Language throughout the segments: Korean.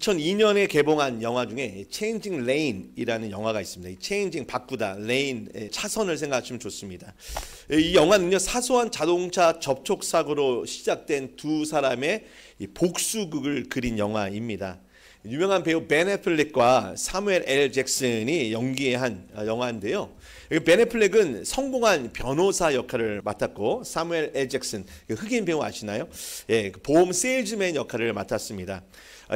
2002년에 개봉한 영화 중에 체인징 레인이라는 영화가 있습니다. 이 체인징 바꾸다, 레인 차선을 생각하시면 좋습니다. 이 영화는요, 사소한 자동차 접촉 사고로 시작된 두 사람의 복수극을 그린 영화입니다. 유명한 배우 벤 애플렉과 사무엘 L 잭슨이 연기한 영화인데요. 벤 애플렉은 성공한 변호사 역할을 맡았고, 사무엘 L 잭슨, 흑인 배우 아시나요? 예, 보험 세일즈맨 역할을 맡았습니다.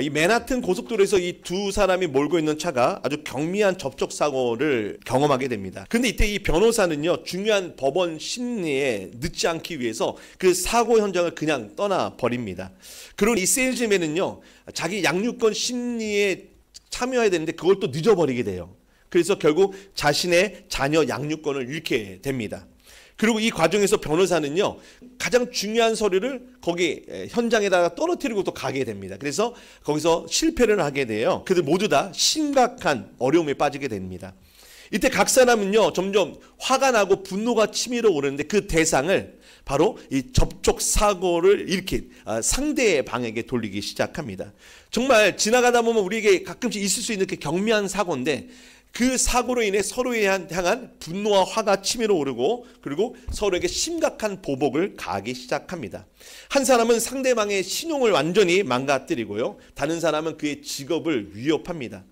이 맨하튼 고속도로에서 이 두 사람이 몰고 있는 차가 아주 경미한 접촉 사고를 경험하게 됩니다. 그런데 이때 이 변호사는요, 중요한 법원 심리에 늦지 않기 위해서 그 사고 현장을 그냥 떠나 버립니다. 그리고 이 세일즈맨은요, 자기 양육권 심리에 참여해야 되는데 그걸 또 늦어버리게 돼요. 그래서 결국 자신의 자녀 양육권을 잃게 됩니다. 그리고 이 과정에서 변호사는요, 가장 중요한 서류를 거기 현장에다가 떨어뜨리고 또 가게 됩니다. 그래서 거기서 실패를 하게 돼요. 그들 모두 다 심각한 어려움에 빠지게 됩니다. 이때 각 사람은요, 점점 화가 나고 분노가 치밀어 오르는데 그 대상을 바로 이 접촉 사고를 일으킨 상대의 방에게 돌리기 시작합니다. 정말 지나가다 보면 우리에게 가끔씩 있을 수 있는 그 경미한 사고인데, 그 사고로 인해 서로에 향한 분노와 화가 치밀어 오르고, 그리고 서로에게 심각한 보복을 가하기 시작합니다. 한 사람은 상대방의 신용을 완전히 망가뜨리고요, 다른 사람은 그의 직업을 위협합니다.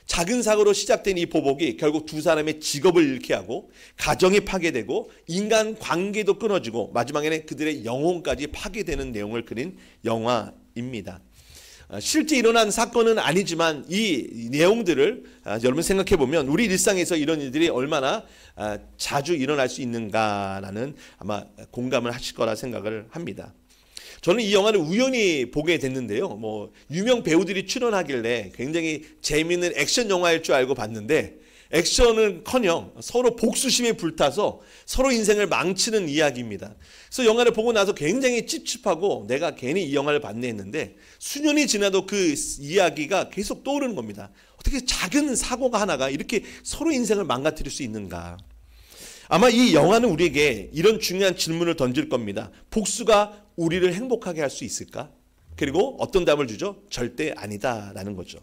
작은 사고로 시작된 이 보복이 결국 두 사람의 직업을 잃게 하고, 가정이 파괴되고, 인간 관계도 끊어지고, 마지막에는 그들의 영혼까지 파괴되는 내용을 그린 영화입니다. 실제 일어난 사건은 아니지만 이 내용들을 여러분 생각해 보면 우리 일상에서 이런 일들이 얼마나 자주 일어날 수 있는가라는 아마 공감을 하실 거라 생각을 합니다. 저는 이 영화를 우연히 보게 됐는데요. 유명 배우들이 출연하길래 굉장히 재미있는 액션 영화일 줄 알고 봤는데, 액션은커녕 서로 복수심에 불타서 서로 인생을 망치는 이야기입니다. 그래서 영화를 보고 나서 굉장히 찝찝하고 내가 괜히 이 영화를 봤네 했는데, 수년이 지나도 그 이야기가 계속 떠오르는 겁니다. 어떻게 작은 사고가 하나가 이렇게 서로 인생을 망가뜨릴 수 있는가. 아마 이 영화는 우리에게 이런 중요한 질문을 던질 겁니다. 복수가 우리를 행복하게 할 수 있을까? 그리고 어떤 답을 주죠? 절대 아니다라는 거죠.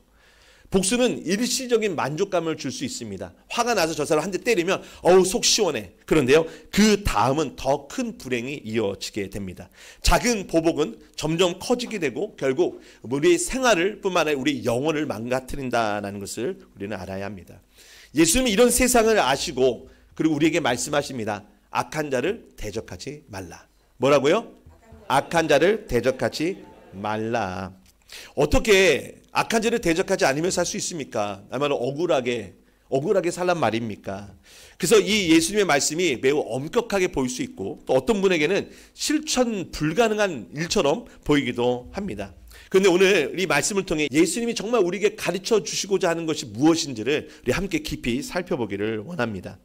복수는 일시적인 만족감을 줄 수 있습니다. 화가 나서 저 사람 한 대 때리면 어우 속 시원해. 그런데요, 그 다음은 더 큰 불행이 이어지게 됩니다. 작은 보복은 점점 커지게 되고 결국 우리의 생활을 뿐만 아니라 우리 영혼을 망가뜨린다는 것을 우리는 알아야 합니다. 예수님이 이런 세상을 아시고 그리고 우리에게 말씀하십니다. 악한 자를 대적하지 말라. 뭐라고요? 악한 자를 대적하지 말라. 어떻게 악한 자를 대적하지 않으며 살 수 있습니까? 아마도 억울하게 살란 말입니까? 그래서 이 예수님의 말씀이 매우 엄격하게 보일 수 있고, 또 어떤 분에게는 실천 불가능한 일처럼 보이기도 합니다. 그런데 오늘 이 말씀을 통해 예수님이 정말 우리에게 가르쳐 주시고자 하는 것이 무엇인지를 우리 함께 깊이 살펴보기를 원합니다.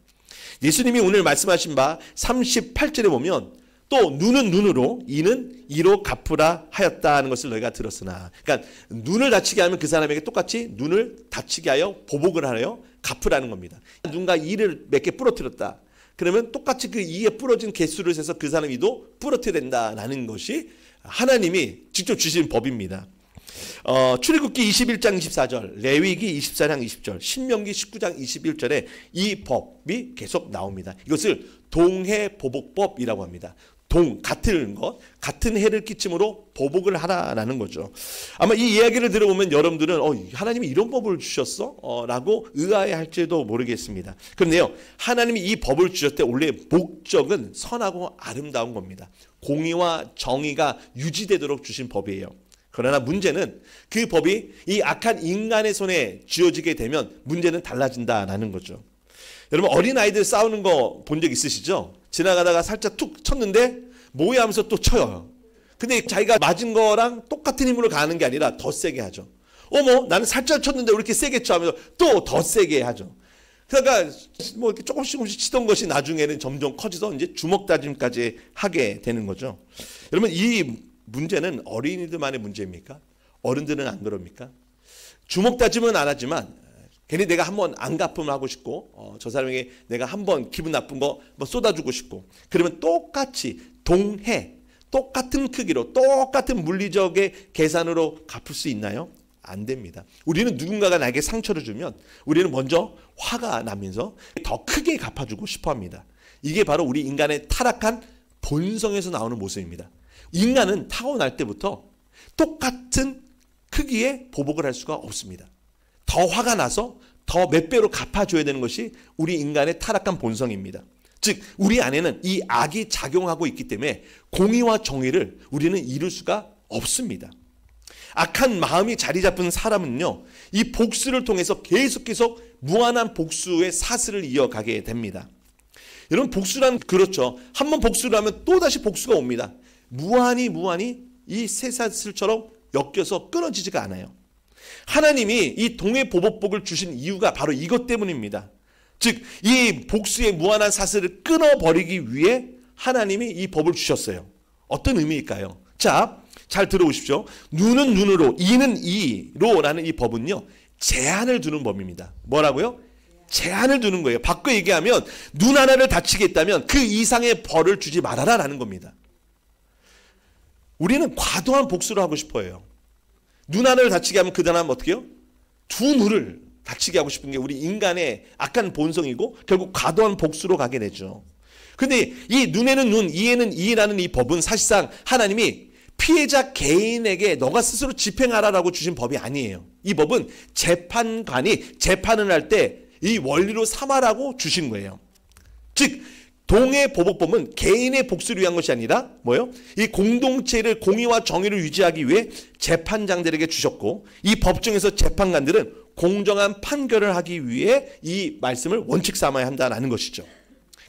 예수님이 오늘 말씀하신 바 38절에 보면, 또 눈은 눈으로 이는 이로 갚으라 하였다는 것을 너희가 들었으나, 그러니까 눈을 다치게 하면 그 사람에게 똑같이 눈을 다치게 하여 보복을 하여 갚으라는 겁니다. 누군가 이를 몇 개 부러뜨렸다. 그러면 똑같이 그 이에 부러진 개수를 세서 그 사람 이도 부러뜨려야 된다는 것이 하나님이 직접 주신 법입니다. 출애굽기 21장 24절, 레위기 24장 20절, 신명기 19장 21절에 이 법이 계속 나옵니다. 이것을 동해보복법이라고 합니다. 같은 것, 같은 해를 끼침으로 보복을 하라라는 거죠. 아마 이 이야기를 들어보면 여러분들은 하나님이 이런 법을 주셨어? 라고 의아해할지도 모르겠습니다. 그런데요, 하나님이 이 법을 주셨을 때 원래 목적은 선하고 아름다운 겁니다. 공의와 정의가 유지되도록 주신 법이에요. 그러나 문제는 그 법이 이 악한 인간의 손에 쥐어지게 되면 문제는 달라진다라는 거죠. 여러분, 어린아이들 싸우는 거 본 적 있으시죠? 지나가다가 살짝 툭 쳤는데 뭐야 하면서 또 쳐요. 근데 자기가 맞은 거랑 똑같은 힘으로 가는 게 아니라 더 세게 하죠. 어머, 나는 살짝 쳤는데 왜 이렇게 세게 쳐 하면서 또 더 세게 하죠. 그러니까 이렇게 조금씩 치던 것이 나중에는 점점 커져서 이제 주먹 다짐까지 하게 되는 거죠. 여러분, 이 문제는 어린이들만의 문제입니까? 어른들은 안 그럽니까? 주먹 다짐은 안 하지만 괜히 내가 한번 안 갚으면 하고 싶고, 저 사람에게 내가 한번 기분 나쁜 거 쏟아주고 싶고, 그러면 똑같이 똑같은 크기로 똑같은 물리적의 계산으로 갚을 수 있나요? 안 됩니다. 우리는 누군가가 나에게 상처를 주면 우리는 먼저 화가 나면서 더 크게 갚아주고 싶어 합니다. 이게 바로 우리 인간의 타락한 본성에서 나오는 모습입니다. 인간은 타고날 때부터 똑같은 크기의 보복을 할 수가 없습니다. 더 화가 나서 더 몇 배로 갚아줘야 되는 것이 우리 인간의 타락한 본성입니다. 즉 우리 안에는 이 악이 작용하고 있기 때문에 공의와 정의를 우리는 이룰 수가 없습니다. 악한 마음이 자리 잡은 사람은요, 이 복수를 통해서 계속해서 무한한 복수의 사슬을 이어가게 됩니다. 여러분, 복수란 그렇죠. 한번 복수를 하면 또다시 복수가 옵니다. 무한히 이 쇠사슬처럼 엮여서 끊어지지가 않아요. 하나님이 이 동해보복복을 주신 이유가 바로 이것 때문입니다. 즉 이 복수의 무한한 사슬을 끊어버리기 위해 하나님이 이 법을 주셨어요. 어떤 의미일까요? 자, 잘 들어보십시오. 눈은 눈으로, 이는 이로 라는 이 법은요, 제한을 두는 법입니다. 뭐라고요? 제한을 두는 거예요. 바꿔 얘기하면 눈 하나를 다치게 했다면 그 이상의 벌을 주지 말아라 라는 겁니다. 우리는 과도한 복수를 하고 싶어요. 눈 하나를 다치게 하면 그 다음 어떻게 해요? 두 눈을 다치게 하고 싶은 게 우리 인간의 악한 본성이고 결국 과도한 복수로 가게 되죠. 근데 이 눈에는 눈, 이에는 이라는 이 법은 사실상 하나님이 피해자 개인에게 너가 스스로 집행하라라고 주신 법이 아니에요. 이 법은 재판관이 재판을 할 때 이 원리로 삼아라고 주신 거예요. 즉 동해보복법은 개인의 복수를 위한 것이 아니라 뭐예요? 이 공동체를 공의와 정의를 유지하기 위해 재판장들에게 주셨고 이 법정에서 재판관들은 공정한 판결을 하기 위해 이 말씀을 원칙 삼아야 한다는 것이죠.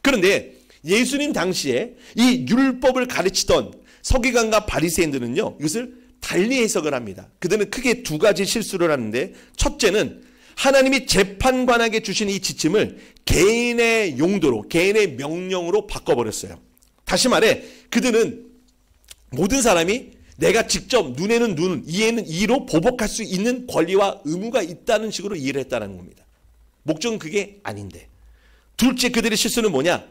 그런데 예수님 당시에 이 율법을 가르치던 서기관과 바리새인들은요, 이것을 달리 해석을 합니다. 그들은 크게 두 가지 실수를 하는데, 첫째는 하나님이 재판관에게 주신 이 지침을 개인의 용도로, 개인의 명령으로 바꿔버렸어요. 다시 말해 그들은 모든 사람이 내가 직접 눈에는 눈, 이에는 이로 보복할 수 있는 권리와 의무가 있다는 식으로 이해를 했다는 겁니다. 목적은 그게 아닌데. 둘째, 그들의 실수는 뭐냐?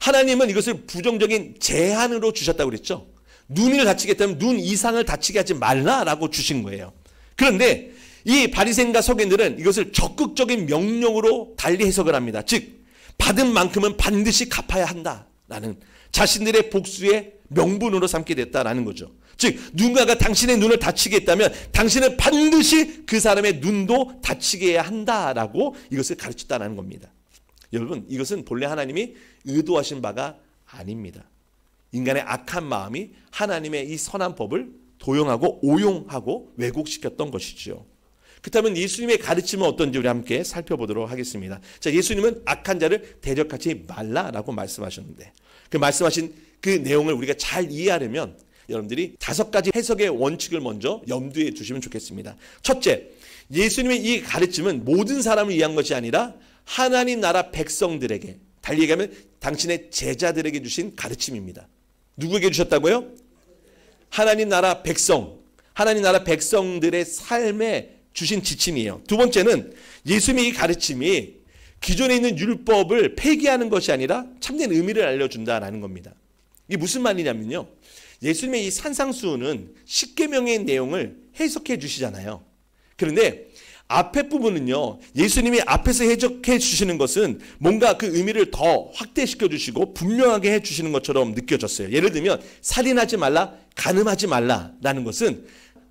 하나님은 이것을 부정적인 제한으로 주셨다고 그랬죠. 눈을 다치게 했다면 눈 이상을 다치게 하지 말라라고 주신 거예요. 그런데 이 바리새인과 서기관들은 이것을 적극적인 명령으로 달리 해석을 합니다. 즉 받은 만큼은 반드시 갚아야 한다라는 자신들의 복수의 명분으로 삼게 됐다라는 거죠. 즉 누군가가 당신의 눈을 다치게 했다면 당신은 반드시 그 사람의 눈도 다치게 해야 한다라고 이것을 가르쳤다는 겁니다. 여러분, 이것은 본래 하나님이 의도하신 바가 아닙니다. 인간의 악한 마음이 하나님의 이 선한 법을 도용하고 오용하고 왜곡시켰던 것이죠. 그렇다면 예수님의 가르침은 어떤지 우리 함께 살펴보도록 하겠습니다. 자, 예수님은 악한 자를 대적하지 말라라고 말씀하셨는데 그 말씀하신 그 내용을 우리가 잘 이해하려면 여러분들이 5가지 해석의 원칙을 먼저 염두에 두시면 좋겠습니다. 첫째, 예수님의 이 가르침은 모든 사람을 위한 것이 아니라 하나님 나라 백성들에게, 달리 얘기하면 당신의 제자들에게 주신 가르침입니다. 누구에게 주셨다고요? 하나님 나라 백성, 하나님 나라 백성들의 삶에 주신 지침이에요. 두 번째는 예수님의 이 가르침이 기존에 있는 율법을 폐기하는 것이 아니라 참된 의미를 알려준다라는 겁니다. 이게 무슨 말이냐면요, 예수님의 이 산상수훈은 십계명의 내용을 해석해 주시잖아요. 그런데 앞에 부분은요, 예수님이 앞에서 해석해 주시는 것은 뭔가 그 의미를 더 확대시켜 주시고 분명하게 해 주시는 것처럼 느껴졌어요. 예를 들면 살인하지 말라, 간음하지 말라라는 것은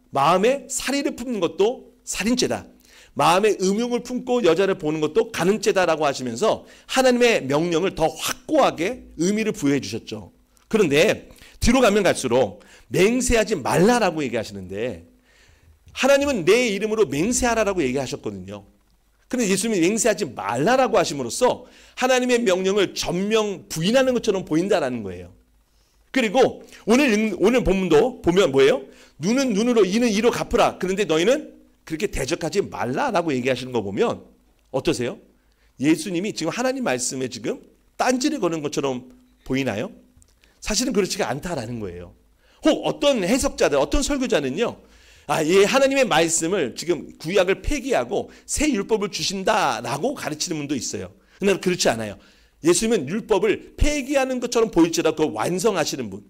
마음에 살인을 품는 것도 살인죄다, 마음에 음욕을 품고 여자를 보는 것도 간음죄다라고 하시면서 하나님의 명령을 더 확고하게 의미를 부여해 주셨죠. 그런데 뒤로 가면 갈수록 맹세하지 말라라고 얘기하시는데 하나님은 내 이름으로 맹세하라라고 얘기하셨거든요. 그런데 예수님이 맹세하지 말라라고 하심으로써 하나님의 명령을 전면 부인하는 것처럼 보인다라는 거예요. 그리고 오늘 본문도 보면 뭐예요? 눈은 눈으로, 이는 이로 갚으라. 그런데 너희는 그렇게 대적하지 말라라고 얘기하시는 거 보면 어떠세요? 예수님이 지금 하나님 말씀에 지금 딴지를 거는 것처럼 보이나요? 사실은 그렇지가 않다라는 거예요. 혹 어떤 해석자들, 어떤 설교자는요, 하나님의 말씀을 지금 구약을 폐기하고 새 율법을 주신다라고 가르치는 분도 있어요. 그런데 그렇지 않아요. 예수님은 율법을 폐기하는 것처럼 보일지라도 그걸 완성하시는 분,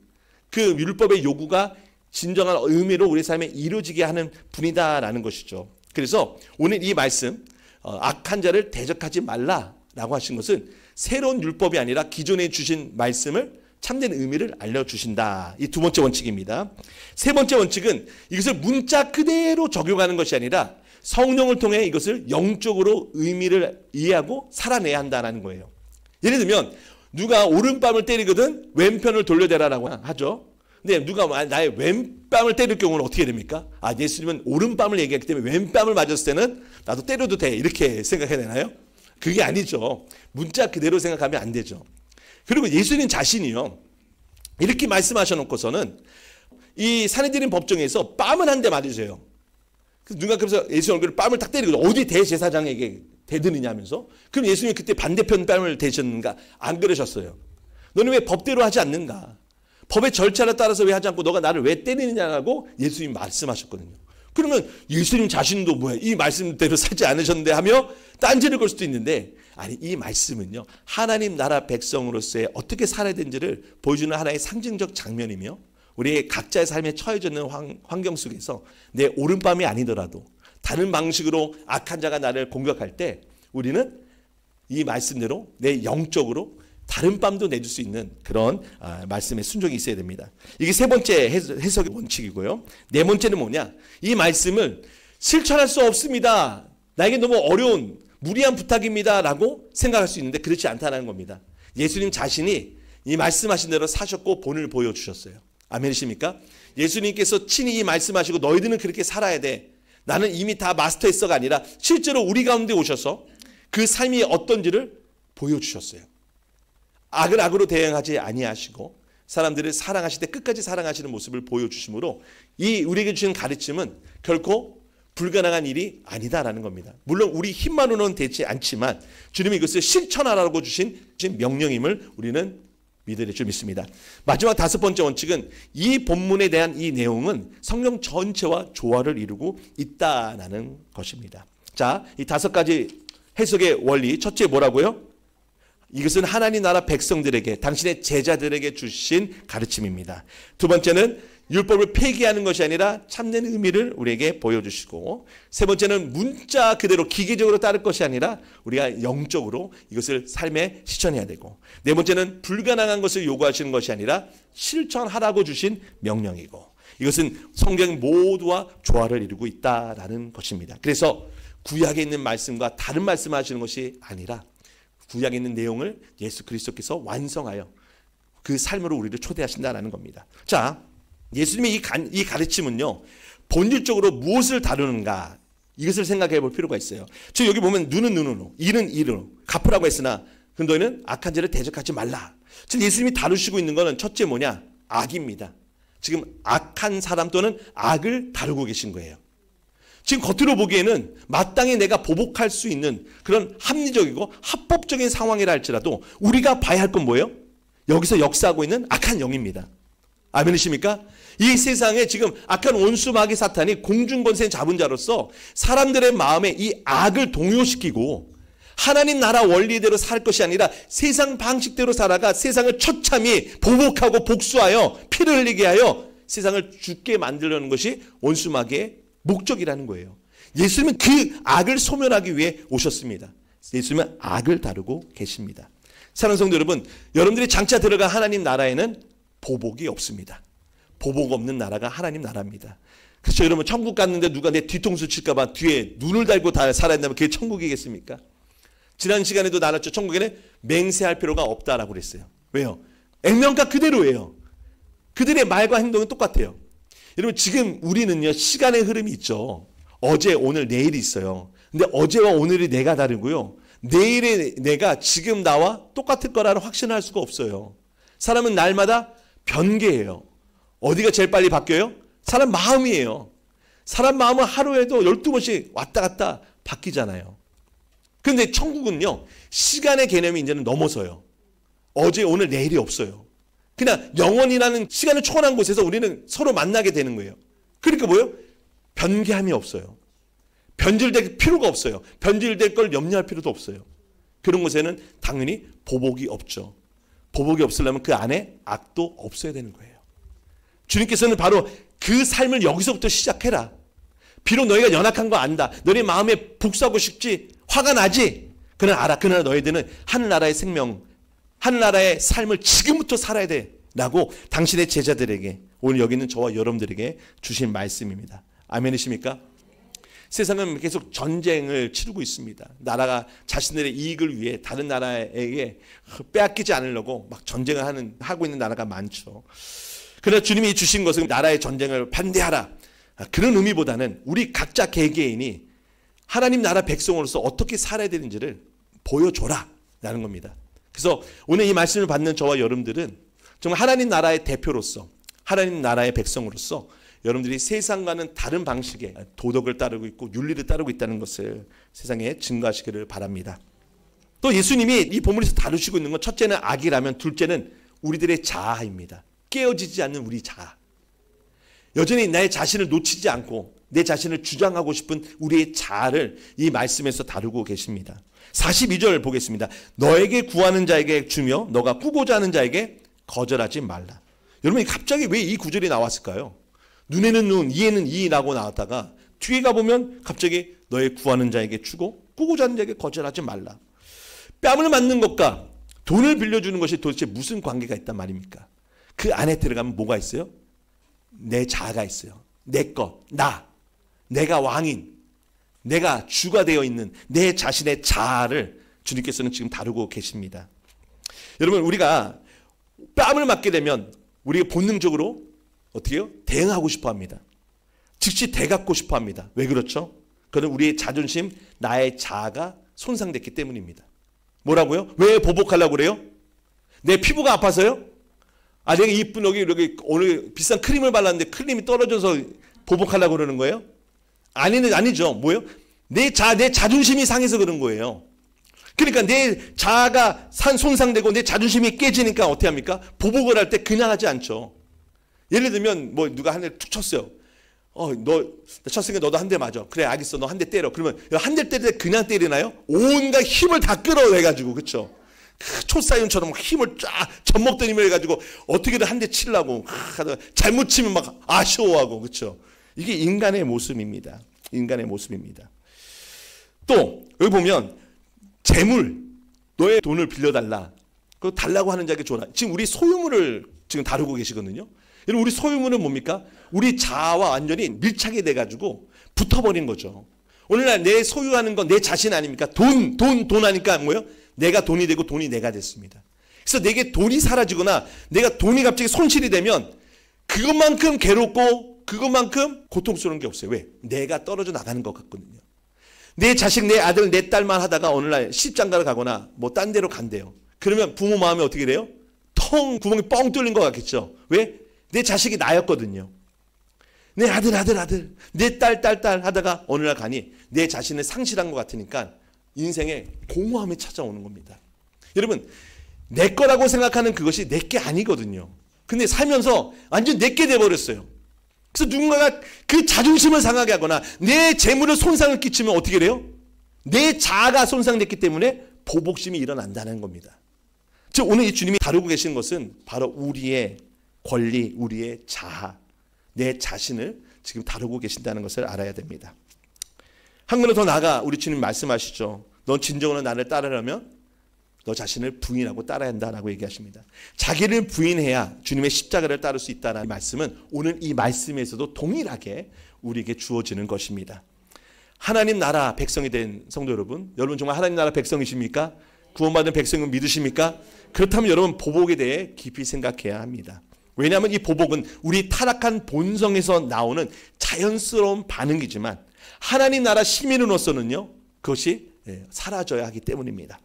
그 율법의 요구가 진정한 의미로 우리 삶에 이루어지게 하는 분이다라는 것이죠. 그래서 오늘 이 말씀 악한 자를 대적하지 말라라고 하신 것은 새로운 율법이 아니라 기존에 주신 말씀을 참된 의미를 알려주신다. 이 두 번째 원칙입니다. 세 번째 원칙은 이것을 문자 그대로 적용하는 것이 아니라 성령을 통해 이것을 영적으로 의미를 이해하고 살아내야 한다는 거예요. 예를 들면 누가 오른뺨을 때리거든 왼편을 돌려대라라고 하죠. 근데 누가 나의 왼뺨을 때릴 경우는 어떻게 됩니까? 예수님은 오른뺨을 얘기했기 때문에 왼뺨을 맞았을 때는 나도 때려도 돼 이렇게 생각해야 되나요? 그게 아니죠. 문자 그대로 생각하면 안 되죠. 그리고 예수님 자신이요 이렇게 말씀하셔놓고서는 이 산헤드린 법정에서 뺨을 한 대 맞으세요. 누가 그래서 예수님 얼굴에 뺨을 딱 때리고 어디 대제사장에게 대드느냐면서 그럼 예수님이 그때 반대편 뺨을 대셨는가? 안 그러셨어요. 너는 왜 법대로 하지 않는가? 법의 절차를 따라서 왜 하지 않고 너가 나를 왜 때리느냐고 예수님이 말씀하셨거든요. 그러면 예수님 자신도 뭐야 이 말씀대로 살지 않으셨는데 하며 딴지를 걸 수도 있는데 아니 이 말씀은요 하나님 나라 백성으로서의 어떻게 살아야 되는지를 보여주는 하나의 상징적 장면이며 우리의 각자의 삶에 처해져 있는 환경 속에서 내 오른밤이 아니더라도 다른 방식으로 악한 자가 나를 공격할 때 우리는 이 말씀대로 내 영적으로 다른 뺨도 내줄 수 있는 그런 말씀의 순종이 있어야 됩니다. 이게 세 번째 해석의 원칙이고요. 네 번째는 뭐냐? 이 말씀을 실천할 수 없습니다. 나에게 너무 어려운 무리한 부탁입니다 라고 생각할 수 있는데 그렇지 않다는 겁니다. 예수님 자신이 이 말씀하신 대로 사셨고 본을 보여주셨어요. 아멘이십니까? 예수님께서 친히 이 말씀하시고 너희들은 그렇게 살아야 돼. 나는 이미 다 마스터했어가 아니라 실제로 우리 가운데 오셔서 그 삶이 어떤지를 보여주셨어요. 악을 악으로 대응하지 아니하시고 사람들을 사랑하실 때 끝까지 사랑하시는 모습을 보여주심으로 이 우리에게 주신 가르침은 결코 불가능한 일이 아니다라는 겁니다. 물론 우리 힘만으로는 되지 않지만 주님이 이것을 실천하라고 주신 명령임을 우리는 믿을 줄 믿습니다. 마지막 다섯 번째 원칙은 이 본문에 대한 이 내용은 성경 전체와 조화를 이루고 있다라는 것입니다. 자, 이 다섯 가지 해석의 원리 첫째 뭐라고요? 이것은 하나님 나라 백성들에게 당신의 제자들에게 주신 가르침입니다. 두 번째는 율법을 폐기하는 것이 아니라 참된 의미를 우리에게 보여주시고 세 번째는 문자 그대로 기계적으로 따를 것이 아니라 우리가 영적으로 이것을 삶에 실천해야 되고 네 번째는 불가능한 것을 요구하시는 것이 아니라 실천하라고 주신 명령이고 이것은 성경 모두와 조화를 이루고 있다라는 것입니다. 그래서 구약에 있는 말씀과 다른 말씀을 하시는 것이 아니라 구약에 있는 내용을 예수 그리스도께서 완성하여 그 삶으로 우리를 초대하신다는 겁니다. 자, 예수님의 이 가르침은요 본질적으로 무엇을 다루는가 이것을 생각해 볼 필요가 있어요. 즉 여기 보면 눈은 눈으로 이는 이로 갚으라고 했으나 그 너희는 악한 자를 대적하지 말라. 즉 예수님이 다루시고 있는 것은 첫째 뭐냐? 악입니다. 지금 악한 사람 또는 악을 다루고 계신 거예요. 지금 겉으로 보기에는 마땅히 내가 보복할 수 있는 그런 합리적이고 합법적인 상황이라 할지라도 우리가 봐야 할 건 뭐예요? 여기서 역사하고 있는 악한 영입니다. 아멘이십니까? 이 세상에 지금 악한 원수 마귀 사탄이 공중권세 잡은 자로서 사람들의 마음에 이 악을 동요시키고 하나님 나라 원리대로 살 것이 아니라 세상 방식대로 살아가 세상을 처참히 보복하고 복수하여 피를 흘리게 하여 세상을 죽게 만들려는 것이 원수 마귀의 목적이라는 거예요. 예수님은 그 악을 소멸하기 위해 오셨습니다. 예수님은 악을 다루고 계십니다. 사랑하는 성도 여러분, 여러분들이 장차 들어간 하나님 나라에는 보복이 없습니다. 보복 없는 나라가 하나님 나라입니다. 그렇죠? 여러분 천국 갔는데 누가 내 뒤통수 칠까 봐 뒤에 눈을 달고 다 살아야 된다면 그게 천국이겠습니까? 지난 시간에도 나눴죠. 천국에는 맹세할 필요가 없다라고 그랬어요. 왜요? 액면가 그대로예요. 그들의 말과 행동은 똑같아요. 여러분 지금 우리는요 시간의 흐름이 있죠. 어제 오늘 내일이 있어요. 근데 어제와 오늘이 내가 다르고요. 내일의 내가 지금 나와 똑같을 거라는 확신을 할 수가 없어요. 사람은 날마다 변개해요. 어디가 제일 빨리 바뀌어요? 사람 마음이에요. 사람 마음은 하루에도 12번씩 왔다 갔다 바뀌잖아요. 그런데 천국은요 시간의 개념이 이제는 넘어서요. 어제 오늘 내일이 없어요. 그냥 영원이라는 시간을 초월한 곳에서 우리는 서로 만나게 되는 거예요. 그러니까 뭐예요? 변개함이 없어요. 변질될 필요가 없어요. 변질될 걸 염려할 필요도 없어요. 그런 곳에는 당연히 보복이 없죠. 보복이 없으려면 그 안에 악도 없어야 되는 거예요. 주님께서는 바로 그 삶을 여기서부터 시작해라. 비록 너희가 연약한 거 안다. 너희 마음에 복수하고 싶지, 화가 나지. 그러나 알아. 그러나 너희들은 하늘나라의 생명, 하늘나라의 삶을 지금부터 살아야 돼. 라고 당신의 제자들에게, 오늘 여기 있는 저와 여러분들에게 주신 말씀입니다. 아멘이십니까? 세상은 계속 전쟁을 치르고 있습니다. 나라가 자신들의 이익을 위해 다른 나라에게 빼앗기지 않으려고 막 전쟁을 하고 있는 나라가 많죠. 그러나 주님이 주신 것은 나라의 전쟁을 반대하라. 그런 의미보다는 우리 각자 개개인이 하나님 나라 백성으로서 어떻게 살아야 되는지를 보여줘라 라는 겁니다. 그래서 오늘 이 말씀을 받는 저와 여러분들은 정말 하나님 나라의 대표로서, 하나님 나라의 백성으로서 여러분들이 세상과는 다른 방식의 도덕을 따르고 있고 윤리를 따르고 있다는 것을 세상에 증거하시기를 바랍니다. 또 예수님이 이 본문에서 다루시고 있는 건 첫째는 악이라면 둘째는 우리들의 자아입니다. 깨어지지 않는 우리 자아. 여전히 나의 자신을 놓치지 않고 내 자신을 주장하고 싶은 우리의 자아를 이 말씀에서 다루고 계십니다. 42절 보겠습니다. 너에게 구하는 자에게 주며 너가 꾸고자 하는 자에게 거절하지 말라. 여러분 갑자기 왜 이 구절이 나왔을까요? 눈에는 눈, 이에는 이라고 나왔다가 뒤에 가보면 갑자기 너의 구하는 자에게 주고 꾸고자 하는 자에게 거절하지 말라. 뺨을 맞는 것과 돈을 빌려주는 것이 도대체 무슨 관계가 있단 말입니까? 그 안에 들어가면 뭐가 있어요? 내 자아가 있어요. 내 것, 내가 왕인, 내가 주가 되어 있는 내 자신의 자아를 주님께서는 지금 다루고 계십니다. 여러분 우리가 뺨을 맞게 되면 우리가 본능적으로 어떻게 해요? 대응하고 싶어 합니다. 즉시 대갚고 싶어 합니다. 왜 그렇죠? 그건 우리의 자존심, 나의 자아가 손상됐기 때문입니다. 뭐라고요? 왜 보복하려고 그래요? 내 피부가 아파서요? 내가 이쁜 여기 오늘 비싼 크림을 발랐는데 크림이 떨어져서 보복하려고 그러는 거예요? 아니죠. 뭐예요? 내 자존심이 상해서 그런 거예요. 그러니까 내 자아가 손상되고 내 자존심이 깨지니까 어떻게 합니까? 보복을 할 때 그냥 하지 않죠. 예를 들면 뭐 누가 한 대 툭 쳤어요. 너 쳤으니까 너도 한 대 맞아. 그래 알겠어. 너 한 대 때려. 그러면 한 대 때릴 때 그냥 때리나요? 온갖 힘을 다 끌어내가지고 그렇죠. 초사윤처럼 힘을 쫙 젖먹던 힘을 해가지고 어떻게든 한 대 치려고 잘못 치면 막 아쉬워하고 그렇죠. 이게 인간의 모습입니다. 인간의 모습입니다. 또 여기 보면 재물, 너의 돈을 빌려달라. 그거 달라고 하는 자에게 줘라. 지금 우리 소유물을 지금 다루고 계시거든요. 여러분 우리 소유물은 뭡니까? 우리 자아와 완전히 밀착이 돼가지고 붙어버린 거죠. 오늘날 내 소유하는 건 내 자신 아닙니까? 돈 하니까 뭐예요? 내가 돈이 되고 돈이 내가 됐습니다. 그래서 내게 돈이 사라지거나 내가 돈이 갑자기 손실이 되면 그것만큼 괴롭고 그것만큼 고통스러운 게 없어요. 왜? 내가 떨어져 나가는 것 같거든요. 내 자식, 내 아들, 내 딸만 하다가 어느 날 시집장가를 가거나 뭐 딴 데로 간대요. 그러면 부모 마음이 어떻게 돼요? 텅 구멍이 뻥 뚫린 것 같겠죠. 왜? 내 자식이 나였거든요. 내 아들, 내 딸 하다가 어느 날 가니 내 자신을 상실한 것 같으니까 인생에 공허함이 찾아오는 겁니다. 여러분 내 거라고 생각하는 그것이 내 게 아니거든요. 근데 살면서 완전 내 게 돼버렸어요. 그래서 누군가가 그 자존심을 상하게 하거나 내 재물을 손상을 끼치면 어떻게 돼요? 내 자아가 손상됐기 때문에 보복심이 일어난다는 겁니다. 즉 오늘 이 주님이 다루고 계신 것은 바로 우리의 권리, 우리의 자아, 내 자신을 지금 다루고 계신다는 것을 알아야 됩니다. 한 걸음 더 나아가 우리 주님 말씀하시죠. 넌 진정으로 나를 따르려면 너 자신을 부인하고 따라야 한다라고 얘기하십니다. 자기를 부인해야 주님의 십자가를 따를 수 있다는 말씀은 오늘 이 말씀에서도 동일하게 우리에게 주어지는 것입니다. 하나님 나라 백성이 된 성도 여러분 정말 하나님 나라 백성이십니까? 구원받은 백성을 믿으십니까? 그렇다면 여러분 보복에 대해 깊이 생각해야 합니다. 왜냐하면 이 보복은 우리 타락한 본성에서 나오는 자연스러운 반응이지만 하나님 나라 시민으로서는요 그것이 사라져야 하기 때문입니다.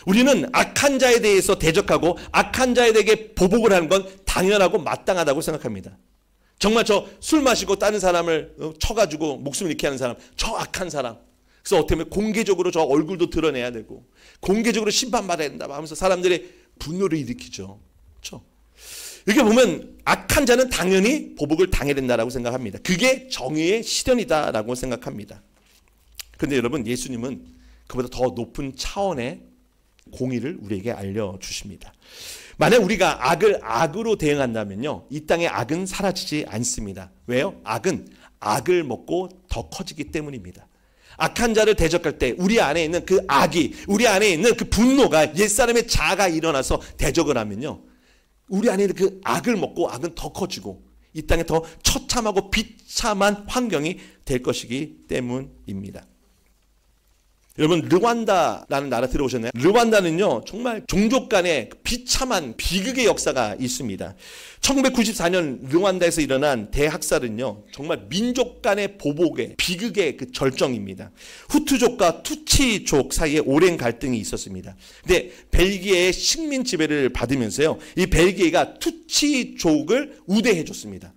우리는 악한 자에 대해서 대적하고 악한 자에게 보복을 하는 건 당연하고 마땅하다고 생각합니다. 정말 저 술 마시고 다른 사람을 쳐가지고 목숨을 잃게 하는 사람, 저 악한 사람. 그래서 어떻게 보면 공개적으로 저 얼굴도 드러내야 되고 공개적으로 심판받아야 된다 하면서 사람들의 분노를 일으키죠. 그렇죠? 이렇게 보면 악한 자는 당연히 보복을 당해야 된다고 생각합니다. 그게 정의의 실현이다라고 생각합니다. 그런데 여러분 예수님은 그보다 더 높은 차원의 공의를 우리에게 알려주십니다. 만약 우리가 악을 악으로 대응한다면요, 이 땅의 악은 사라지지 않습니다. 왜요? 악은 악을 먹고 더 커지기 때문입니다. 악한 자를 대적할 때 우리 안에 있는 그 악이, 우리 안에 있는 그 분노가, 옛사람의 자아가 일어나서 대적을 하면요, 우리 안에 있는 그 악을 먹고 악은 더 커지고 이 땅에 더 처참하고 비참한 환경이 될 것이기 때문입니다. 여러분, 르완다라는 나라 들어오셨나요? 르완다는요, 정말 종족 간의 비참한 비극의 역사가 있습니다. 1994년 르완다에서 일어난 대학살은요, 정말 민족 간의 보복의 비극의 그 절정입니다. 후투족과 투치족 사이에 오랜 갈등이 있었습니다. 근데 벨기에의 식민 지배를 받으면서요, 이 벨기에가 투치족을 우대해 줬습니다.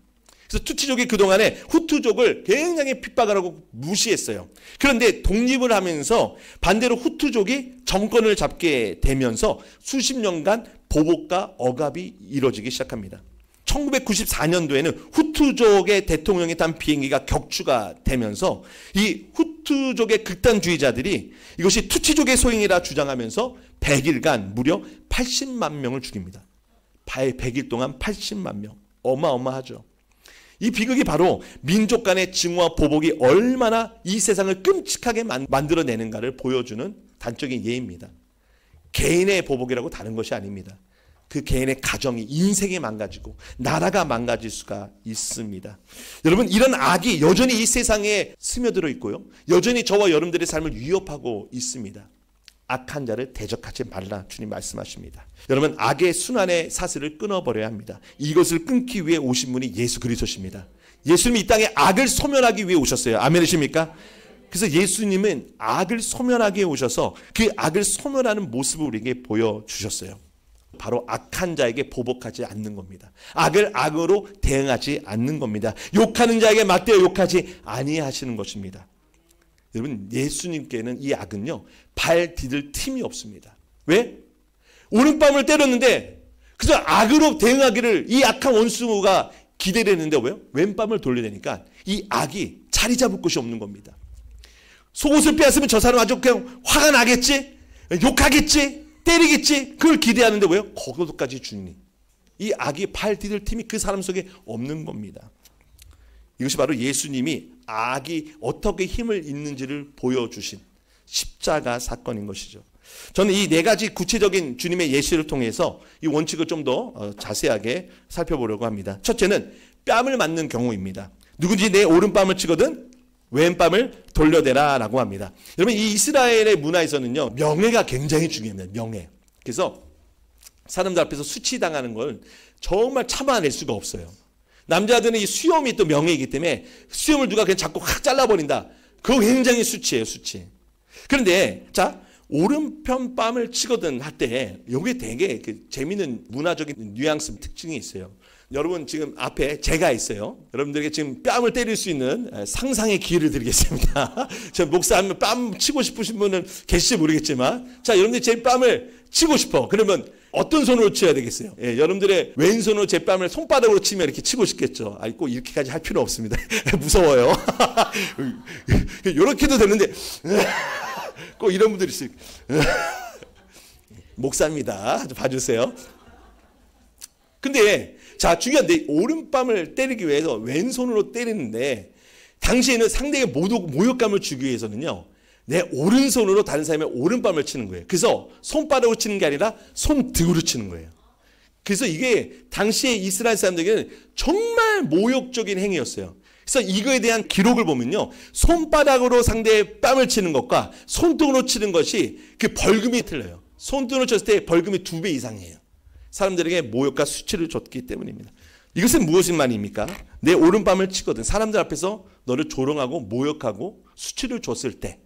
그래서 투치족이 그동안에 후투족을 굉장히 핍박을 하고 무시했어요. 그런데 독립을 하면서 반대로 후투족이 정권을 잡게 되면서 수십 년간 보복과 억압이 이루어지기 시작합니다. 1994년도에는 후투족의 대통령이 탄 비행기가 격추가 되면서 이 후투족의 극단주의자들이 이것이 투치족의 소행이라 주장하면서 100일간 무려 80만 명을 죽입니다. 100일 동안 80만 명. 어마어마하죠. 이 비극이 바로 민족 간의 증오와 보복이 얼마나 이 세상을 끔찍하게 만들어내는가를 보여주는 단적인 예입니다. 개인의 보복이라고 다른 것이 아닙니다. 그 개인의 가정이, 인생이 망가지고 나라가 망가질 수가 있습니다. 여러분, 이런 악이 여전히 이 세상에 스며들어 있고요, 여전히 저와 여러분들의 삶을 위협하고 있습니다. 악한 자를 대적하지 말라, 주님 말씀하십니다. 여러분, 악의 순환의 사슬을 끊어버려야 합니다. 이것을 끊기 위해 오신 분이 예수 그리스도십니다. 예수님이 이 땅에 악을 소멸하기 위해 오셨어요. 아멘이십니까? 그래서 예수님은 악을 소멸하기 위해 오셔서 그 악을 소멸하는 모습을 우리에게 보여주셨어요. 바로 악한 자에게 보복하지 않는 겁니다. 악을 악으로 대응하지 않는 겁니다. 욕하는 자에게 맞대어 욕하지 아니하시는 것입니다. 여러분, 예수님께는 이 악은요, 발 디딜 틈이 없습니다. 왜? 오른밤을 때렸는데 그저 악으로 대응하기를 이 악한 원수가 기대를 했는데 왜요? 왼밤을 돌려내니까 이 악이 자리 잡을 곳이 없는 겁니다. 속옷을 빼앗으면 저 사람 아주 그냥 화가 나겠지? 욕하겠지? 때리겠지? 그걸 기대하는데 왜요? 거기서까지 주니 이 악이 발 디딜 틈이 그 사람 속에 없는 겁니다. 이것이 바로 예수님이 악이 어떻게 힘을 잇는지를 보여주신 십자가 사건인 것이죠. 저는 이 네 가지 구체적인 주님의 예시를 통해서 이 원칙을 좀 더 자세하게 살펴보려고 합니다. 첫째는 뺨을 맞는 경우입니다. 누군지 내 오른뺨을 치거든 왼뺨을 돌려대라 라고 합니다. 여러분, 이 이스라엘의 문화에서는요, 명예가 굉장히 중요합니다. 명예. 그래서 사람들 앞에서 수치당하는 걸 정말 참아낼 수가 없어요. 남자들은 이 수염이 또 명예이기 때문에 수염을 누가 그냥 자꾸 확 잘라버린다. 그거 굉장히 수치예요, 수치. 그런데 자, 오른편 뺨을 치거든 할 때 여기에 되게 재미있는 문화적인 뉘앙스 특징이 있어요. 여러분, 지금 앞에 제가 있어요. 여러분들에게 지금 뺨을 때릴 수 있는 상상의 기회를 드리겠습니다. 저 목사님 뺨 치고 싶으신 분은 계실지 모르겠지만, 자, 여러분들 제 뺨을 치고 싶어. 그러면 어떤 손으로 쳐야 되겠어요? 예, 여러분들의 왼손으로 제 뺨을 손바닥으로 치면 이렇게 치고 싶겠죠. 아니, 꼭 이렇게까지 할 필요 없습니다. 무서워요. 이렇게도 되는데 꼭 이런 분들이 있어요. 목사입니다. 봐주세요. 근데 자, 중요한 내 오른뺨을 때리기 위해서 왼손으로 때리는데, 당시에는 상대에게 모욕감을 주기 위해서는요, 내 오른손으로 다른 사람의 오른뺨을 치는 거예요. 그래서 손바닥으로 치는 게 아니라 손등으로 치는 거예요. 그래서 이게 당시에 이스라엘 사람들에게는 정말 모욕적인 행위였어요. 그래서 이거에 대한 기록을 보면요, 손바닥으로 상대의 뺨을 치는 것과 손등으로 치는 것이 그 벌금이 틀려요. 손등으로 쳤을 때 벌금이 2배 이상이에요. 사람들에게 모욕과 수치를 줬기 때문입니다. 이것은 무엇인 말입니까? 내 오른뺨을 치거든 사람들 앞에서 너를 조롱하고 모욕하고 수치를 줬을 때,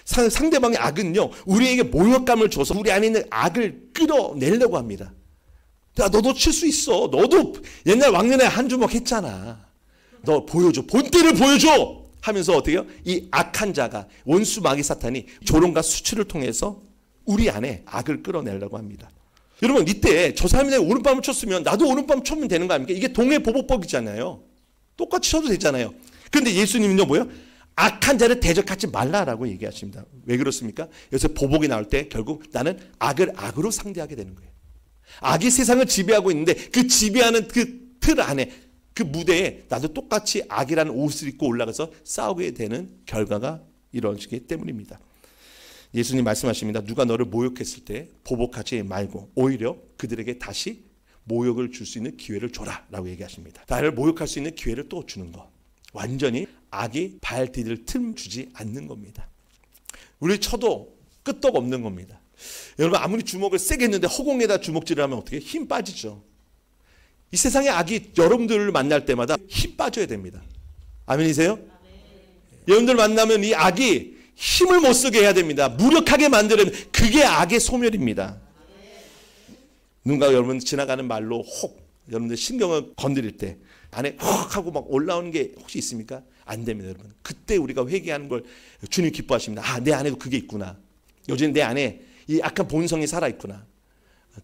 상대방의 악은요, 우리에게 모욕감을 줘서 우리 안에 있는 악을 끌어내려고 합니다. 야, 너도 칠 수 있어. 너도 옛날 왕년에 한 주먹 했잖아. 너 보여줘. 본때를 보여줘. 하면서 어떻게 해요? 이 악한 자가, 원수 마귀 사탄이 조롱과 수치를 통해서 우리 안에 악을 끌어내려고 합니다. 여러분, 이때 저 사람이 내 오른밤을 쳤으면 나도 오른밤 치면 되는 거 아닙니까? 이게 동해보복법이잖아요. 똑같이 쳐도 되잖아요. 그런데 예수님은요, 뭐예요? 악한 자를 대적하지 말라라고 얘기하십니다. 왜 그렇습니까? 여기서 보복이 나올 때 결국 나는 악을 악으로 상대하게 되는 거예요. 악이 세상을 지배하고 있는데 그 지배하는 그 틀 안에, 그 무대에 나도 똑같이 악이라는 옷을 입고 올라가서 싸우게 되는 결과가 이루어지기 때문입니다. 예수님 말씀하십니다. 누가 너를 모욕했을 때 보복하지 말고 오히려 그들에게 다시 모욕을 줄 수 있는 기회를 줘라 라고 얘기하십니다. 나를 모욕할 수 있는 기회를 또 주는 거. 완전히 악이 발 디딜 틈 주지 않는 겁니다. 우리 쳐도 끄떡 없는 겁니다. 여러분, 아무리 주먹을 세게 했는데 허공에다 주먹질을 하면 어떻게 힘 빠지죠. 이 세상의 악이 여러분들을 만날 때마다 힘 빠져야 됩니다. 아멘이세요? 여러분들 만나면 이 악이 힘을 못 쓰게 해야 됩니다. 무력하게 만드는, 그게 악의 소멸입니다. 누군가 여러분 지나가는 말로 혹 여러분들 신경을 건드릴 때 안에 혹 하고 막 올라오는 게 혹시 있습니까? 안 됩니다, 여러분. 그때 우리가 회개하는 걸 주님 기뻐하십니다. 아, 내 안에도 그게 있구나. 요즘 내 안에 이 악한 본성이 살아있구나.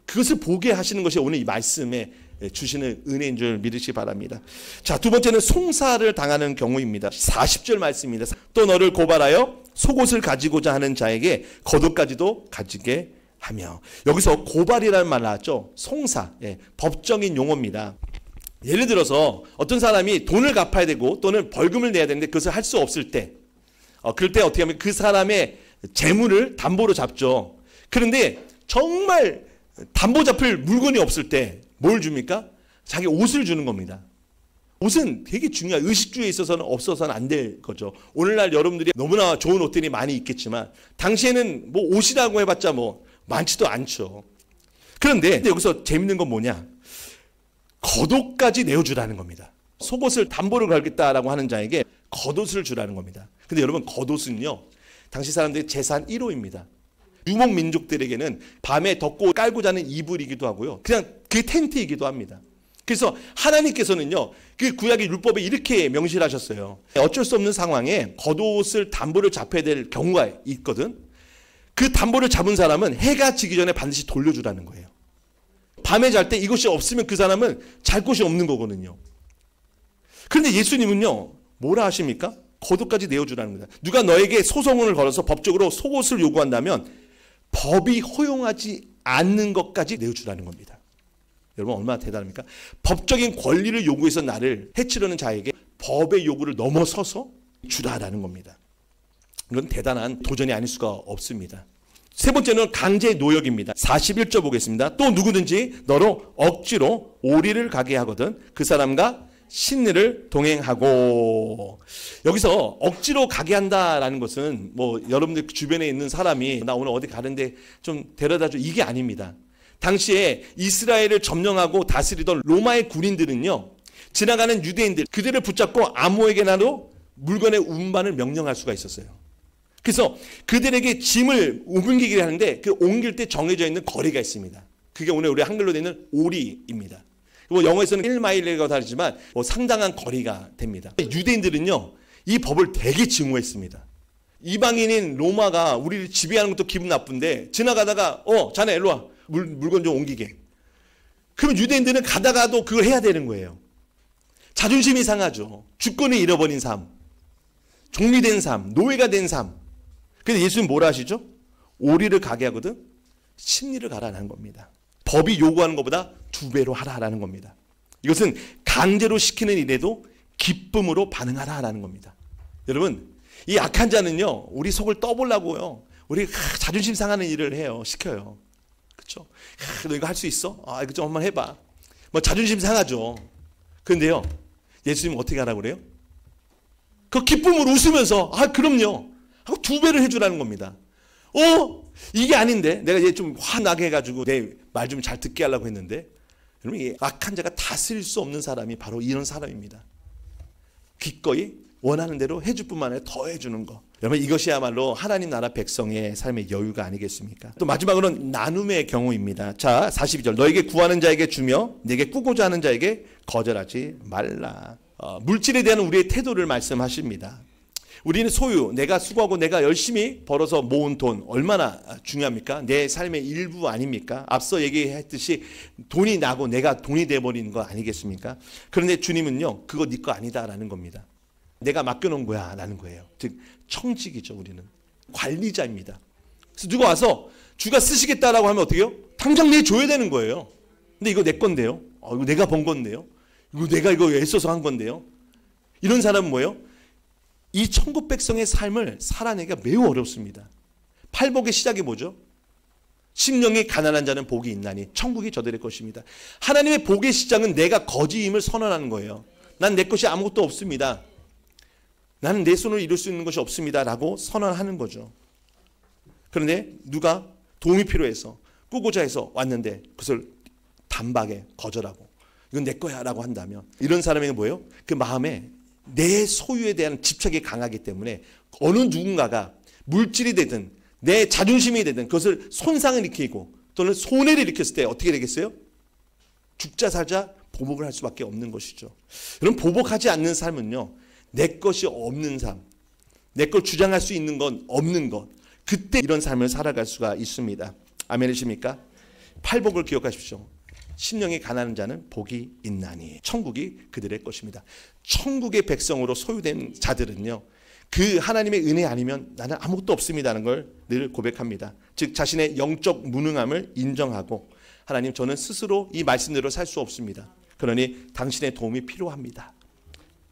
그것을 보게 하시는 것이 오늘 이 말씀에 주시는 은혜인 줄 믿으시기 바랍니다. 자, 두 번째는 송사를 당하는 경우입니다. 40절 말씀입니다. 또 너를 고발하여 속옷을 가지고자 하는 자에게 겉옷까지도 가지게 하며. 여기서 고발이라는 말 나왔죠. 송사, 법적인 용어입니다. 예를 들어서 어떤 사람이 돈을 갚아야 되고 또는 벌금을 내야 되는데 그것을 할 수 없을 때, 그럴 때 어떻게 하면 그 사람의 재물을 담보로 잡죠. 그런데 정말 담보 잡힐 물건이 없을 때 뭘 줍니까? 자기 옷을 주는 겁니다. 옷은 되게 중요해요. 의식주에 있어서는 없어서는 안 될 거죠. 오늘날 여러분들이 너무나 좋은 옷들이 많이 있겠지만 당시에는 뭐 옷이라고 해봤자 뭐 많지도 않죠. 그런데 여기서 재밌는 건 뭐냐? 겉옷까지 내어주라는 겁니다. 속옷을 담보를 걸겠다라고 하는 자에게 겉옷을 주라는 겁니다. 근데 여러분, 겉옷은요, 당시 사람들의 재산 1호입니다. 유목 민족들에게는 밤에 덮고 깔고 자는 이불이기도 하고요. 그냥 그 텐트이기도 합니다. 그래서 하나님께서는요, 그 구약의 율법에 이렇게 명시를 하셨어요. 어쩔 수 없는 상황에 겉옷을 담보를 잡아야 될 경우가 있거든. 그 담보를 잡은 사람은 해가 지기 전에 반드시 돌려주라는 거예요. 밤에 잘 때 이것이 없으면 그 사람은 잘 곳이 없는 거거든요. 그런데 예수님은요, 뭐라 하십니까? 겉옷까지 내어주라는 겁니다. 누가 너에게 소송을 걸어서 법적으로 속옷을 요구한다면 법이 허용하지 않는 것까지 내어주라는 겁니다. 여러분, 얼마나 대단합니까? 법적인 권리를 요구해서 나를 해치려는 자에게 법의 요구를 넘어서서 주라라는 겁니다. 이건 대단한 도전이 아닐 수가 없습니다. 세 번째는 강제 노역입니다. 41절 보겠습니다. 또 누구든지 너로 억지로 오리를 가게 하거든 그 사람과 신리를 동행하고. 여기서 억지로 가게 한다라는 것은 뭐 여러분들 주변에 있는 사람이 나 오늘 어디 가는데 좀 데려다줘, 이게 아닙니다. 당시에 이스라엘을 점령하고 다스리던 로마의 군인들은요, 지나가는 유대인들 그들을 붙잡고 아무에게나도 물건의 운반을 명령할 수가 있었어요. 그래서 그들에게 짐을 옮기게 하는데 그 옮길 때 정해져 있는 거리가 있습니다. 그게 오늘 우리 한글로 되는 오리입니다. 뭐 영어에서는 1마일이라고 다르지만 뭐 상당한 거리가 됩니다. 유대인들은요, 이 법을 되게 증오했습니다. 이방인인 로마가 우리를 지배하는 것도 기분 나쁜데 지나가다가 자네 일로 와, 물건 좀 옮기게. 그러면 유대인들은 가다가도 그걸 해야 되는 거예요. 자존심이 상하죠. 주권을 잃어버린 삶, 종리된 삶, 노예가 된 삶. 근데 예수님 뭐라 하시죠? 오리를 가게 하거든 신리를 가라는 겁니다. 법이 요구하는 것보다 2배로 하라라는 겁니다. 이것은 강제로 시키는 일에도 기쁨으로 반응하라라는 겁니다. 여러분, 이 악한 자는요, 우리 속을 떠보려고요, 우리 자존심 상하는 일을 해요. 시켜요. 그렇죠? 너 이거 할 수 있어? 이거 좀 한번 해봐. 뭐 자존심 상하죠. 그런데요, 예수님은 어떻게 하라고 그래요? 그 기쁨으로 웃으면서 그럼요 하고 2배를 해주라는 겁니다. 이게 아닌데 내가 얘 좀 화나게 해가지고 내 말 좀 잘 듣게 하려고 했는데, 여러분, 이 악한 자가 다스릴 수 없는 사람이 바로 이런 사람입니다. 기꺼이 원하는 대로 해줄 뿐만 아니라 더 해주는 거. 여러분, 이것이야말로 하나님 나라 백성의 삶의 여유가 아니겠습니까? 또 마지막으로는 나눔의 경우입니다. 자, 42절 너에게 구하는 자에게 주며 내게 꾸고자 하는 자에게 거절하지 말라. 물질에 대한 우리의 태도를 말씀하십니다. 우리는 소유, 내가 수고하고 내가 열심히 벌어서 모은 돈 얼마나 중요합니까? 내 삶의 일부 아닙니까? 앞서 얘기했듯이 돈이 나고 내가 돈이 돼버리는 거 아니겠습니까? 그런데 주님은요, 그거 네 거 아니다라는 겁니다. 내가 맡겨놓은 거야 라는 거예요. 즉 청직이죠. 우리는 관리자입니다. 그래서 누가 와서 주가 쓰시겠다라고 하면 어떻게 해요? 당장 내줘야 되는 거예요. 근데 이거 내 건데요. 이거 내가 번 건데요. 이거 내가 이거 애써서 한 건데요. 이런 사람은 뭐예요? 이 천국 백성의 삶을 살아내기가 매우 어렵습니다. 팔복의 시작이 뭐죠? 심령이 가난한 자는 복이 있나니 천국이 저들의 것입니다. 하나님의 복의 시작은 내가 거지임을 선언하는 거예요. 난 내 것이 아무것도 없습니다. 나는 내 손으로 이룰 수 있는 것이 없습니다. 라고 선언하는 거죠. 그런데 누가 도움이 필요해서 꾸고자 해서 왔는데 그것을 단박에 거절하고 이건 내 거야 라고 한다면 이런 사람에게 뭐예요? 그 마음에 내 소유에 대한 집착이 강하기 때문에 어느 누군가가 물질이 되든 내 자존심이 되든 그것을 손상을 일으키고 또는 손해를 일으켰을 때 어떻게 되겠어요? 죽자 살자 보복을 할 수밖에 없는 것이죠. 여러분, 보복하지 않는 삶은요, 내 것이 없는 삶, 내 걸 주장할 수 있는 건 없는 것, 그때 이런 삶을 살아갈 수가 있습니다. 아멘이십니까? 팔복을 기억하십시오. 심령이 가난한 자는 복이 있나니 천국이 그들의 것입니다. 천국의 백성으로 소유된 자들은요, 그 하나님의 은혜 아니면 나는 아무것도 없습니다라는 걸 늘 고백합니다. 즉 자신의 영적 무능함을 인정하고 하나님, 저는 스스로 이 말씀대로 살 수 없습니다. 그러니 당신의 도움이 필요합니다.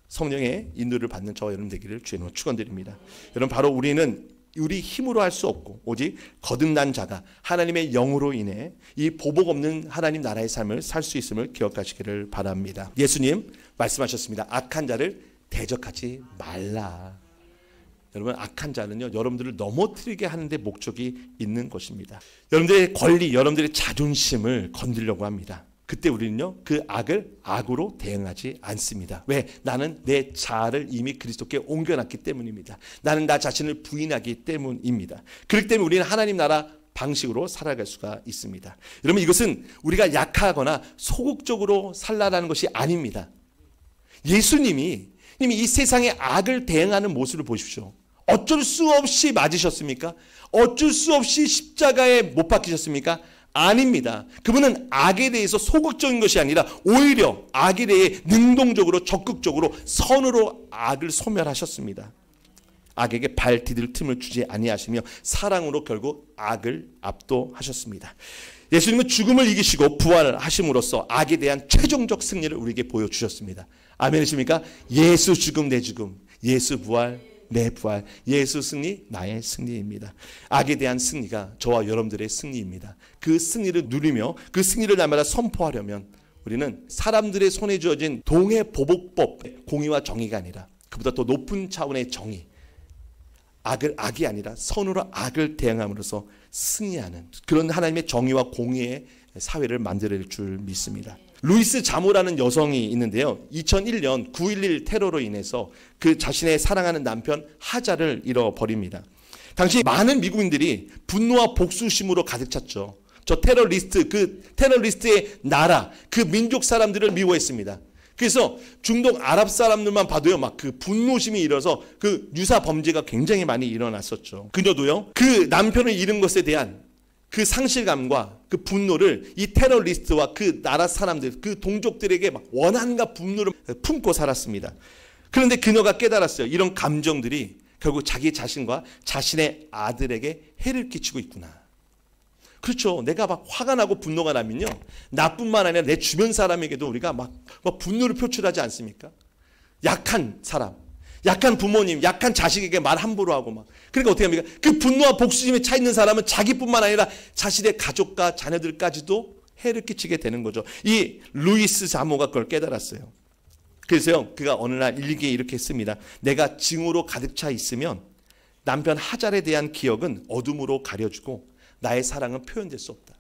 성령의 인도를 받는 저와 여러분 되기를 주님으로 축원드립니다. 여러분, 바로 우리는 우리 힘으로 할 수 없고 오직 거듭난 자가 하나님의 영으로 인해 이 보복 없는 하나님 나라의 삶을 살 수 있음을 기억하시기를 바랍니다. 예수님 말씀하셨습니다. 악한 자를 대적하지 말라. 여러분, 악한 자는요, 여러분들을 넘어뜨리게 하는데 목적이 있는 것입니다. 여러분들의 권리, 여러분들의 자존심을 건드리려고 합니다. 그때 우리는요, 그 악을 악으로 대응하지 않습니다. 왜? 나는 내 자아를 이미 그리스도께 옮겨놨기 때문입니다. 나는 나 자신을 부인하기 때문입니다. 그렇기 때문에 우리는 하나님 나라 방식으로 살아갈 수가 있습니다. 여러분, 이것은 우리가 약하거나 소극적으로 살라라는 것이 아닙니다. 예수님이 이 세상의 악을 대응하는 모습을 보십시오. 어쩔 수 없이 맞으셨습니까? 어쩔 수 없이 십자가에 못 박히셨습니까? 아닙니다. 그분은 악에 대해서 소극적인 것이 아니라 오히려 악에 대해 능동적으로 적극적으로 선으로 악을 소멸하셨습니다. 악에게 발 디딜 틈을 주지 아니하시며 사랑으로 결국 악을 압도하셨습니다. 예수님은 죽음을 이기시고 부활하심으로써 악에 대한 최종적 승리를 우리에게 보여주셨습니다. 아멘이십니까? 예수 죽음 내 죽음, 예수 부활 내 부활, 예수 승리 나의 승리입니다. 악에 대한 승리가 저와 여러분들의 승리입니다. 그 승리를 누리며 그 승리를 날마다 선포하려면 우리는 사람들의 손에 주어진 동해 보복법, 공의와 정의가 아니라 그보다 더 높은 차원의 정의, 악이 아니라 선으로 악을 대응함으로써 승리하는 그런 하나님의 정의와 공의의 사회를 만들 줄 믿습니다. 루이스 자모라는 여성이 있는데요. 2001년 9.11 테러로 인해서 그 자신의 사랑하는 남편 하자를 잃어버립니다. 당시 많은 미국인들이 분노와 복수심으로 가득 찼죠. 저 테러리스트, 그 테러리스트의 나라, 그 민족 사람들을 미워했습니다. 그래서 중동 아랍 사람들만 봐도요, 막 그 분노심이 일어서 그 유사 범죄가 굉장히 많이 일어났었죠. 그녀도요, 그 남편을 잃은 것에 대한 그 상실감과 그 분노를 이 테러리스트와 그 나라 사람들, 그 동족들에게 막 원한과 분노를 품고 살았습니다. 그런데 그녀가 깨달았어요. 이런 감정들이 결국 자기 자신과 자신의 아들에게 해를 끼치고 있구나. 그렇죠. 내가 막 화가 나고 분노가 나면요, 나뿐만 아니라 내 주변 사람에게도 우리가 막 분노를 표출하지 않습니까? 약한 사람, 약한 부모님, 약한 자식에게 말 함부로 하고 막. 그러니까 어떻게 합니까? 그 분노와 복수심에 차 있는 사람은 자기뿐만 아니라 자신의 가족과 자녀들까지도 해를 끼치게 되는 거죠. 이 루이스 자모가 그걸 깨달았어요. 그래서요, 그가 어느 날 일기에 이렇게 씁니다. 내가 증오로 가득 차 있으면 남편 하잘에 대한 기억은 어둠으로 가려주고 나의 사랑은 표현될 수 없다.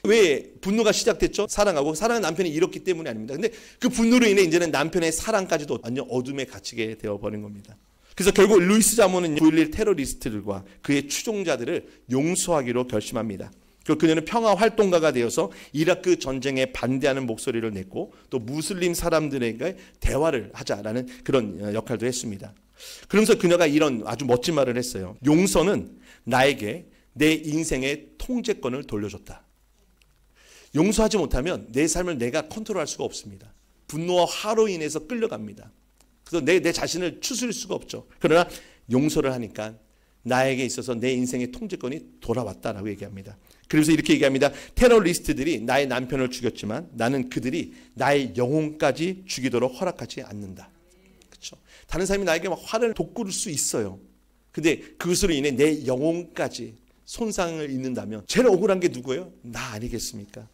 왜 분노가 시작됐죠? 사랑하고 사랑하는 남편이 잃었기 때문이 아닙니다. 근데 그 분노로 인해 이제는 남편의 사랑까지도 완전 어둠에 갇히게 되어버린 겁니다. 그래서 결국 루이스 자모는 9.11 테러리스트들과 그의 추종자들을 용서하기로 결심합니다. 그리고 그녀는 평화 활동가가 되어서 이라크 전쟁에 반대하는 목소리를 냈고 또 무슬림 사람들에게 대화를 하자라는 그런 역할도 했습니다. 그러면서 그녀가 이런 아주 멋진 말을 했어요. 용서는 나에게 내 인생의 통제권을 돌려줬다. 용서하지 못하면 내 삶을 내가 컨트롤할 수가 없습니다. 분노와 화로 인해서 끌려갑니다. 그래서 내 자신을 추스릴 수가 없죠. 그러나 용서를 하니까 나에게 있어서 내 인생의 통제권이 돌아왔다라고 얘기합니다. 그래서 이렇게 얘기합니다. 테러리스트들이 나의 남편을 죽였지만 나는 그들이 나의 영혼까지 죽이도록 허락하지 않는다. 그렇죠? 다른 사람이 나에게 막 화를 돋구를 수 있어요. 근데 그것으로 인해 내 영혼까지 손상을 입는다면 제일 억울한 게 누구예요? 나 아니겠습니까?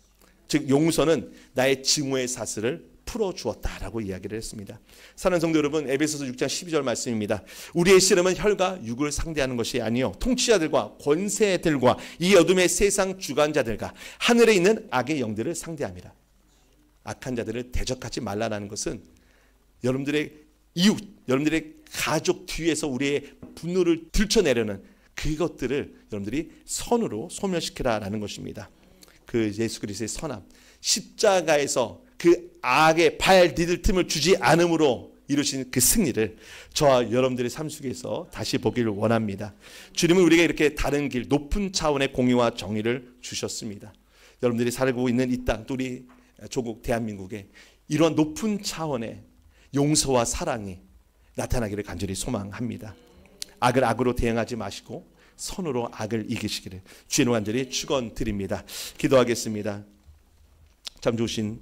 즉 용서는 나의 증오의 사슬을 풀어주었다라고 이야기를 했습니다. 사랑하는 성도 여러분, 에베소서 6장 12절 말씀입니다. 우리의 씨름은 혈과 육을 상대하는 것이 아니요 통치자들과 권세들과 이 어둠의 세상 주관자들과 하늘에 있는 악의 영들을 상대함이라. 악한 자들을 대적하지 말라는 것은 여러분들의 이웃, 여러분들의 가족 뒤에서 우리의 분노를 들춰내려는 그것들을 여러분들이 선으로 소멸시키라라는 것입니다. 그 예수 그리스도의 선함, 십자가에서 그 악의 발 디딜 틈을 주지 않음으로 이루신 그 승리를 저와 여러분들의 삶 속에서 다시 보기를 원합니다. 주님은 우리가 이렇게 다른 길, 높은 차원의 공의와 정의를 주셨습니다. 여러분들이 살고 있는 이 땅, 또 우리 조국 대한민국에 이런 높은 차원의 용서와 사랑이 나타나기를 간절히 소망합니다. 악을 악으로 대응하지 마시고 선으로 악을 이기시기를 주님을 간절히 축원드립니다. 기도하겠습니다. 참 좋으신